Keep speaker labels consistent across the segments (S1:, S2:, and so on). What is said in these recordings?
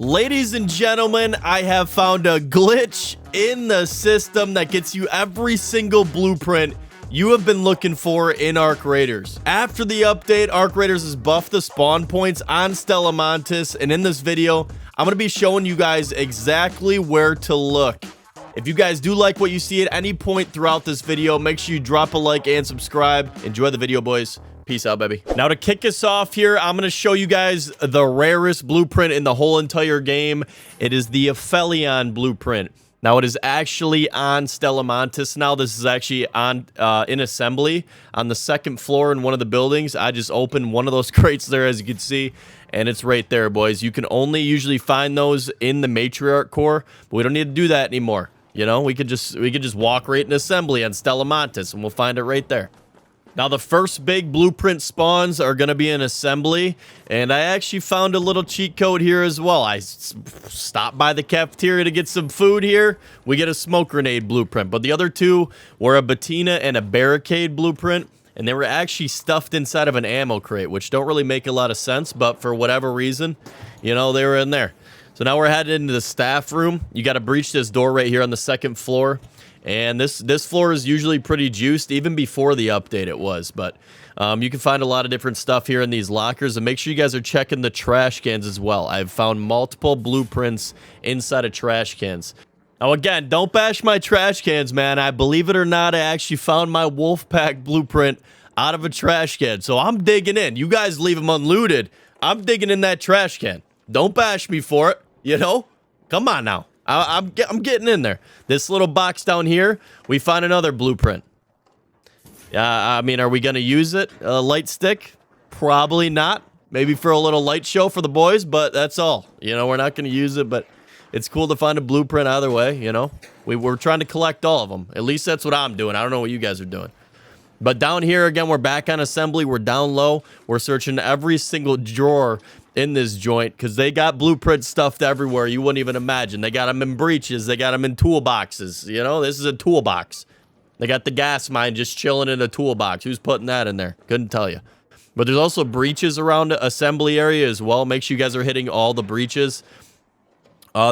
S1: Ladies and gentlemen, I have found a glitch in the system that gets you every single blueprint you have been looking for in Arc Raiders. After the update, Arc Raiders has buffed the spawn points on Stella Montis, and in this video, I'm going to be showing you guys exactly where to look. If you guys do like what you see at any point throughout this video, make sure you drop a like and subscribe. Enjoy the video, boys. Peace out, baby. Now, to kick us off here, I'm going to show you guys the rarest blueprint in the whole entire game. It is the Aphelion blueprint. Now, it is actually on Stella Montis now. This is actually on in assembly on the second floor in one of the buildings. I just opened one of those crates there, as you can see, and it's right there, boys. You can only usually find those in the Matriarch core, but we don't need to do that anymore. You know, we could just walk right in assembly on Stella Montis, and we'll find it right there. Now, the first big blueprint spawns are going to be in assembly, and I actually found a little cheat code here as well. I stopped by the cafeteria to get some food here. We get a smoke grenade blueprint, but the other two were a Batina and a barricade blueprint, and they were actually stuffed inside of an ammo crate, which don't really make a lot of sense, but for whatever reason, you know, they were in there. So now we're headed into the staff room. You got to breach this door right here on the second floor. And this floor is usually pretty juiced, even before the update it was. But you can find a lot of different stuff here in these lockers. And make sure you guys are checking the trash cans as well. I've found multiple blueprints inside of trash cans. Now, again, don't bash my trash cans, man. I believe it or not, I actually found my Wolfpack blueprint out of a trash can. So I'm digging in. You guys leave them unlooted. I'm digging in that trash can. Don't bash me for it, you know? Come on now. I'm getting in there. This little box down here, we find another blueprint. I mean, are we going to use it? A light stick? Probably not. Maybe for a little light show for the boys, but that's all. You know, we're not going to use it, but it's cool to find a blueprint either way, you know. We're trying to collect all of them. At least that's what I'm doing. I don't know what you guys are doing. But down here, again, we're back on assembly. We're down low. We're searching every single drawer in this joint because they got blueprints stuffed everywhere. You wouldn't even imagine. They got them in breaches. They got them in toolboxes. You know, this is a toolbox. They got the gas mine just chilling in a toolbox. Who's putting that in there? Couldn't tell you. But there's also breaches around the assembly area as well. Make sure you guys are hitting all the breaches.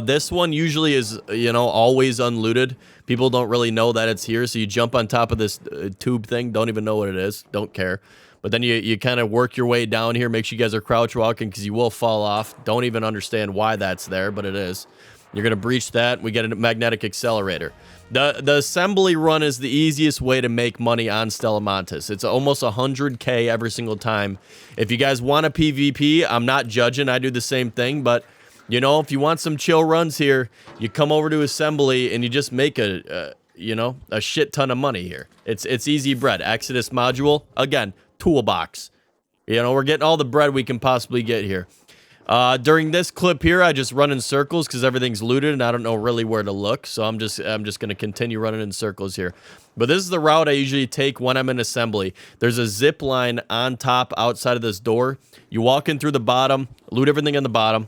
S1: This one usually is, you know, always unlooted. People don't really know that it's here, so you jump on top of this tube thing. Don't even know what it is. Don't care. But then you kind of work your way down here. Make sure you guys are crouch walking because you will fall off. Don't even understand why that's there, but it is. You're going to breach that. We get a magnetic accelerator. The assembly run is the easiest way to make money on Stella Montis. It's almost 100K every single time. If you guys want a PvP, I'm not judging. I do the same thing, but you know, if you want some chill runs here, you come over to assembly and you just make a shit ton of money here. It's easy bread. Exodus module, again, toolbox. You know, we're getting all the bread we can possibly get here. During this clip here, I just run in circles because everything's looted and I don't know really where to look. So I'm just going to continue running in circles here. But this is the route I usually take when I'm in assembly. There's a zip line on top outside of this door. You walk in through the bottom, loot everything on the bottom.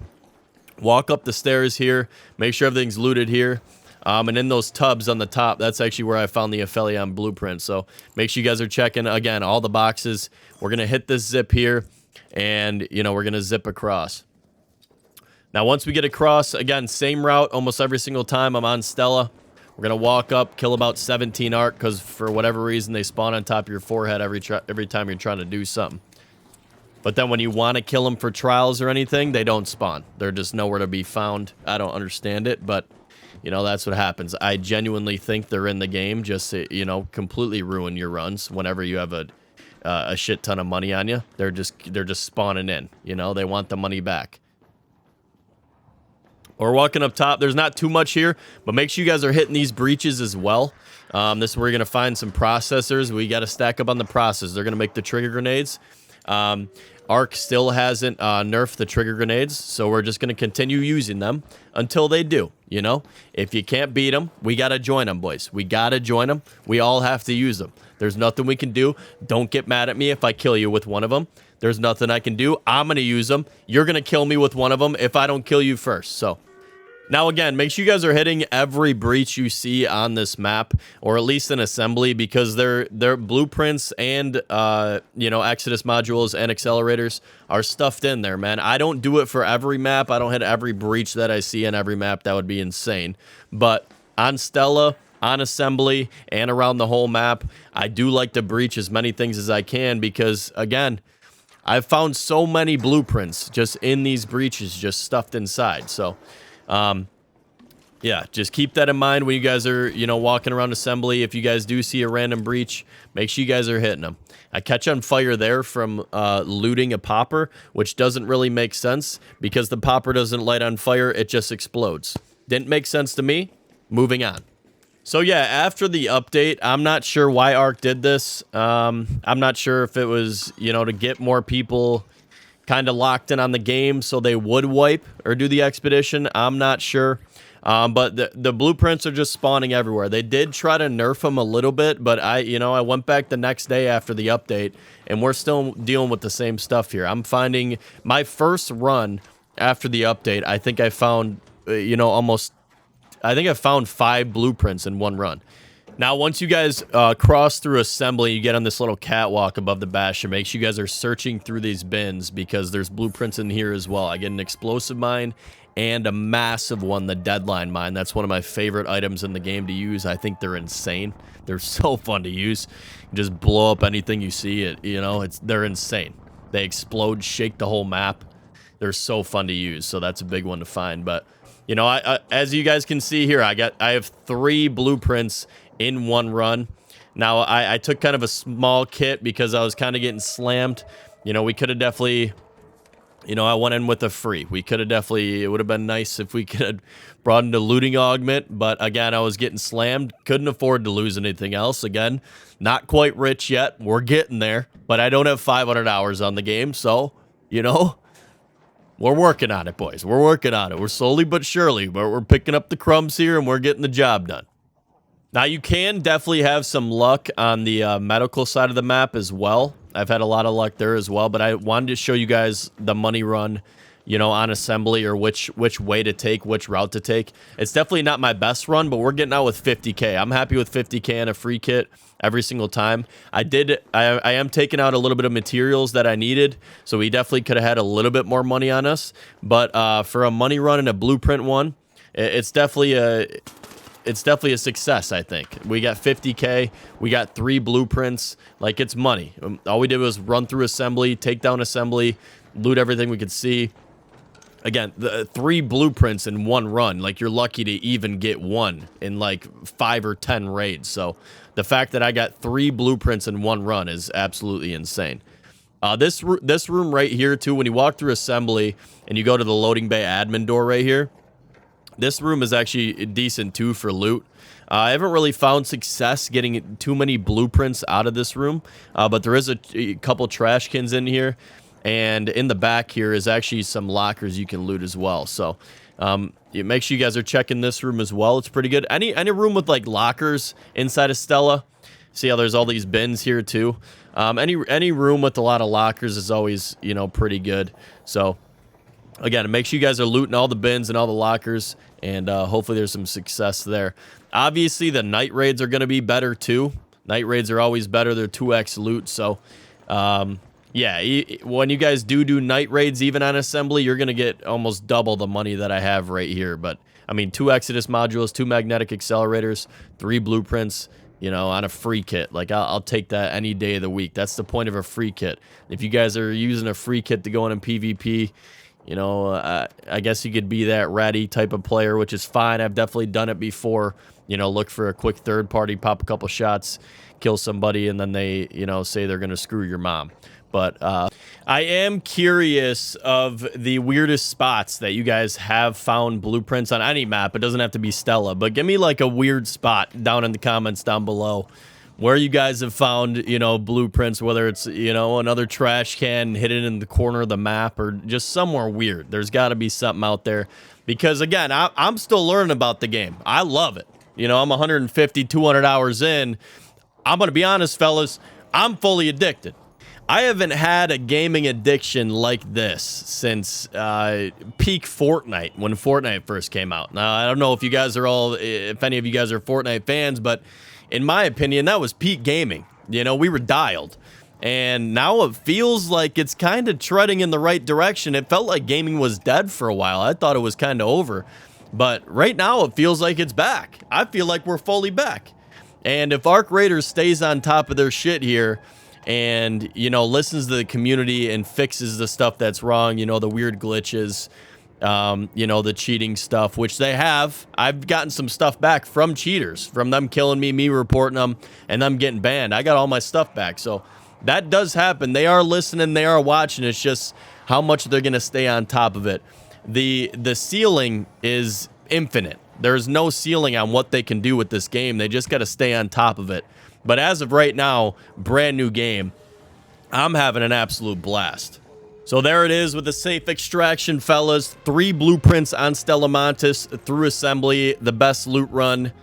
S1: Walk up the stairs here, make sure everything's looted here. And in those tubs on the top, that's actually where I found the Aphelion blueprint. So make sure you guys are checking, again, all the boxes. We're going to hit this zip here, and, you know, we're going to zip across. Now, once we get across, again, same route almost every single time I'm on Stella. We're going to walk up, kill about 17 arc, because for whatever reason, they spawn on top of your forehead every time you're trying to do something. But then when you want to kill them for trials or anything, they don't spawn. They're just nowhere to be found. I don't understand it, but, you know, that's what happens. I genuinely think they're in the game just to, you know, completely ruin your runs whenever you have a shit ton of money on you. They're just spawning in, you know. They want the money back. We're walking up top. There's not too much here, but make sure you guys are hitting these breaches as well. This is where you're going to find some processors. We got to stack up on the processors. They're going to make the trigger grenades. Arc still hasn't nerfed the trigger grenades, so we're just going to continue using them until they do, you know? If you can't beat them, we got to join them, boys. We got to join them. We all have to use them. There's nothing we can do. Don't get mad at me if I kill you with one of them. There's nothing I can do. I'm going to use them. You're going to kill me with one of them if I don't kill you first. So Now, again, make sure you guys are hitting every breach you see on this map, or at least an assembly, because their blueprints and, you know, Exodus modules and accelerators are stuffed in there, man. I don't do it for every map. I don't hit every breach that I see on every map. That would be insane. But on Stella, on assembly, and around the whole map, I do like to breach as many things as I can because, again, I've found so many blueprints just in these breaches, just stuffed inside. So, yeah, just keep that in mind when you guys are, you know, walking around assembly. If you guys do see a random breach, make sure you guys are hitting them. I catch on fire there from looting a popper, which doesn't really make sense because the popper doesn't light on fire. It just explodes. Didn't make sense to me. Moving on. So yeah, after the update, I'm not sure why Ark did this. I'm not sure if it was, you know, to get more people kind of locked in on the game so they would wipe or do the expedition. I'm not sure. But the blueprints are just spawning everywhere. They did try to nerf them a little bit, but I went back the next day after the update, and we're still dealing with the same stuff here. I'm finding my first run after the update, I think I found, I think I found 5 blueprints in one run. Now, once you guys cross through assembly, you get on this little catwalk above the bastion. Make sure you guys are searching through these bins because there's blueprints in here as well. I get an explosive mine and a massive one, the deadline mine. That's one of my favorite items in the game to use. I think they're insane. They're so fun to use. You just blow up anything you see. They're insane. They explode, shake the whole map. They're so fun to use. So that's a big one to find. But you know, as you guys can see here, I have 3 blueprints in one run. Now, I took kind of a small kit because I was kind of getting slammed. You know, we could have definitely, you know, I went in with a free. We could have definitely, it would have been nice if we could have brought in a looting augment. But again, I was getting slammed. Couldn't afford to lose anything else. Again, not quite rich yet. We're getting there. But I don't have 500 hours on the game. So, you know, we're working on it, boys. We're working on it. We're slowly but surely. But we're picking up the crumbs here and we're getting the job done. Now, you can definitely have some luck on the medical side of the map as well. I've had a lot of luck there as well, but I wanted to show you guys the money run, you know, on assembly or which way to take, which route to take. It's definitely not my best run, but we're getting out with 50K. I'm happy with 50K and a free kit every single time. I am taking out a little bit of materials that I needed, so we definitely could have had a little bit more money on us. But for a money run and a blueprint one, it's definitely a success, I think. We got 50K. We got 3 blueprints. Like, it's money. All we did was run through assembly, take down assembly, loot everything we could see. Again, the 3 blueprints in one run. Like, you're lucky to even get one in, like, 5 or 10 raids. So, the fact that I got 3 blueprints in one run is absolutely insane. This room right here, too, when you walk through assembly and you go to the loading bay admin door right here, this room is actually decent, too, for loot. I haven't really found success getting too many blueprints out of this room, but there is a couple trash cans in here, and in the back here is actually some lockers you can loot as well. So make sure you guys are checking this room as well. It's pretty good. Any room with, like, lockers inside of Stella, see how there's all these bins here, too. Any room with a lot of lockers is always, you know, pretty good. So again, make sure you guys are looting all the bins and all the lockers, and hopefully there's some success there. Obviously, the night raids are going to be better, too. Night raids are always better. They're 2x loot, so yeah, when you guys do night raids, even on assembly, you're going to get almost double the money that I have right here. But, I mean, 2 Exodus modules, 2 magnetic accelerators, 3 blueprints, you know, on a free kit. Like, I'll take that any day of the week. That's the point of a free kit. If you guys are using a free kit to go in PvP, you know, I guess you could be that ratty type of player, which is fine. I've definitely done it before. You know, look for a quick third party, pop a couple shots, kill somebody, and then they, you know, say they're going to screw your mom. But I am curious of the weirdest spots that you guys have found blueprints on any map. It doesn't have to be Stella, but give me like a weird spot down in the comments down below where you guys have found, you know, blueprints, whether it's, you know, another trash can hidden in the corner of the map or just somewhere weird. There's got to be something out there because, again, I'm still learning about the game. I love it. You know, I'm 150, 200 hours in. I'm going to be honest, fellas, I'm fully addicted. I haven't had a gaming addiction like this since peak Fortnite, when Fortnite first came out. Now, I don't know if any of you guys are Fortnite fans, but in my opinion, that was peak gaming. You know, we were dialed. And now it feels like it's kind of treading in the right direction. It felt like gaming was dead for a while. I thought it was kind of over. But right now, it feels like it's back. I feel like we're fully back. And if Arc Raiders stays on top of their shit here, and, you know, listens to the community and fixes the stuff that's wrong, you know, the weird glitches, you know, the cheating stuff, which they have. I've gotten some stuff back from cheaters, from them killing me reporting them, and them getting banned. I got all my stuff back. So that does happen. They are listening. They are watching. It's just how much they're going to stay on top of it. The ceiling is infinite. There's no ceiling on what they can do with this game. They just got to stay on top of it. But as of right now, brand new game, I'm having an absolute blast. So there it is with the safe extraction, fellas. 3 blueprints on Stella Montis through assembly. The best loot run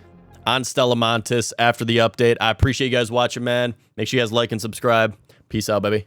S1: on Stella Montis after the update. I appreciate you guys watching, man. Make sure you guys like and subscribe. Peace out, baby.